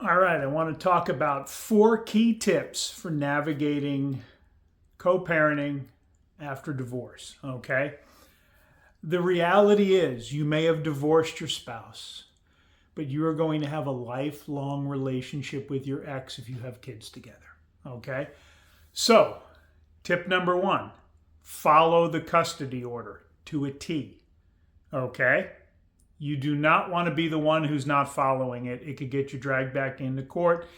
All right, I want to talk about 4 key tips for navigating co-parenting after divorce, okay? The reality is you may have divorced your spouse, but you are going to have a lifelong relationship with your ex if you have kids together, okay? So, tip number 1, follow the custody order to a T, okay? You do not want to be the one who's not following it. It could get you dragged back into court.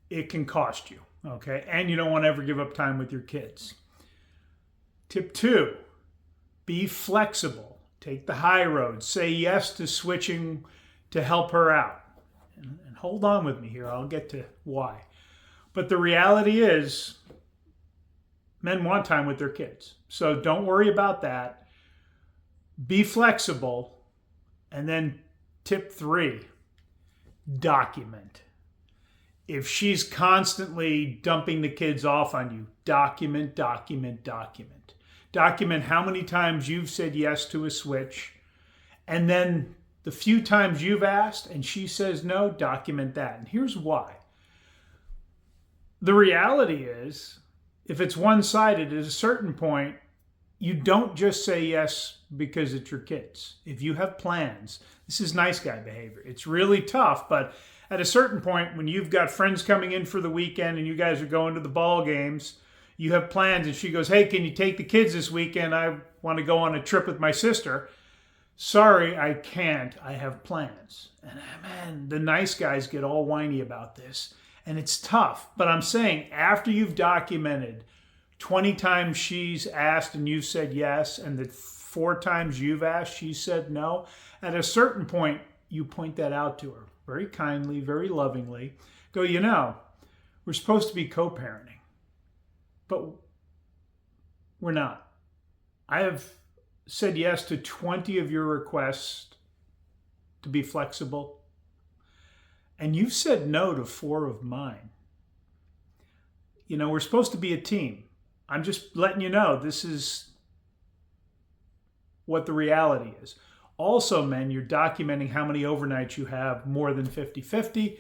It can cost you, okay? And you don't want to ever give up time with your kids. Tip 2, be flexible. Take the high road. Say yes to switching to help her out. And hold on with me here. I'll get to why. But the reality is, men want time with their kids. So don't worry about that. Be flexible. And then tip 3, document. If she's constantly dumping the kids off on you, document. Document how many times you've said yes to a switch. And then the few times you've asked and she says no, document that. And here's why. The reality is, if it's one-sided, at a certain point, you don't just say yes because it's your kids. If you have plans, this is nice guy behavior. It's really tough, but at a certain point, when you've got friends coming in for the weekend and you guys are going to the ball games, you have plans and she goes, hey, can you take the kids this weekend? I want to go on a trip with my sister. Sorry, I can't. I have plans. And man, the nice guys get all whiny about this. And it's tough. But I'm saying after you've documented 20 times she's asked and you've said yes, and the 4 times you've asked, she said no, at a certain point, you point that out to her very kindly, very lovingly. Go, we're supposed to be co-parenting, but we're not. I have said yes to 20 of your requests to be flexible, and you've said no to 4 of mine. We're supposed to be a team. I'm just letting you know this is what the reality is. Also, men, you're documenting how many overnights you have, more than 50-50.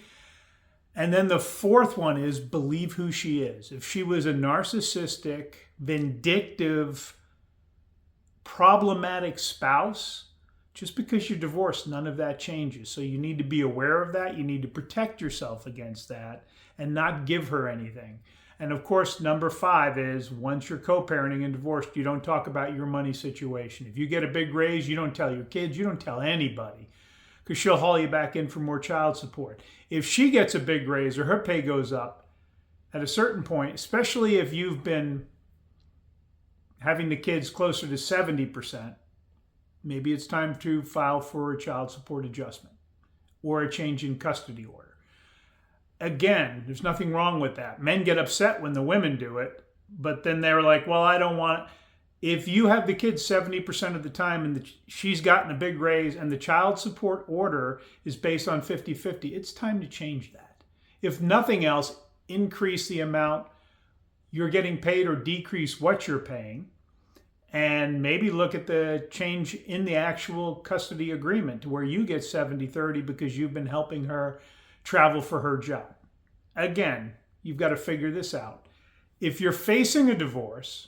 And then the 4th one is believe who she is. If she was a narcissistic, vindictive, problematic spouse, just because you're divorced, none of that changes. So you need to be aware of that. You need to protect yourself against that and not give her anything. And of course, number 5 is once you're co-parenting and divorced, you don't talk about your money situation. If you get a big raise, you don't tell your kids, you don't tell anybody, because she'll haul you back in for more child support. If she gets a big raise or her pay goes up, at a certain point, especially if you've been having the kids closer to 70%, maybe it's time to file for a child support adjustment or a change in custody order. Again, there's nothing wrong with that. Men get upset when the women do it, but then they're like, well, I don't want... If you have the kids 70% of the time and she's gotten a big raise and the child support order is based on 50-50, it's time to change that. If nothing else, increase the amount you're getting paid or decrease what you're paying, and maybe look at the change in the actual custody agreement to where you get 70-30 because you've been helping her travel for her job. Again, you've got to figure this out. If you're facing a divorce,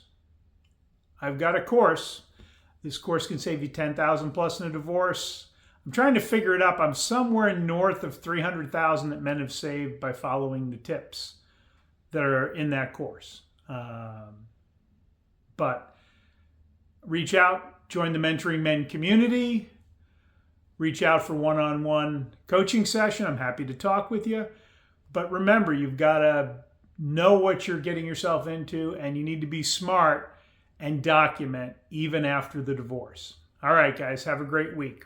I've got a course. This course can save you $10,000 plus in a divorce. I'm trying to figure it up. I'm somewhere north of $300,000 that men have saved by following the tips that are in that course. But reach out, join the Mentoring Men community. Reach out for one-on-one coaching session. I'm happy to talk with you. But remember, you've got to know what you're getting yourself into, and you need to be smart and document even after the divorce. All right, guys, have a great week.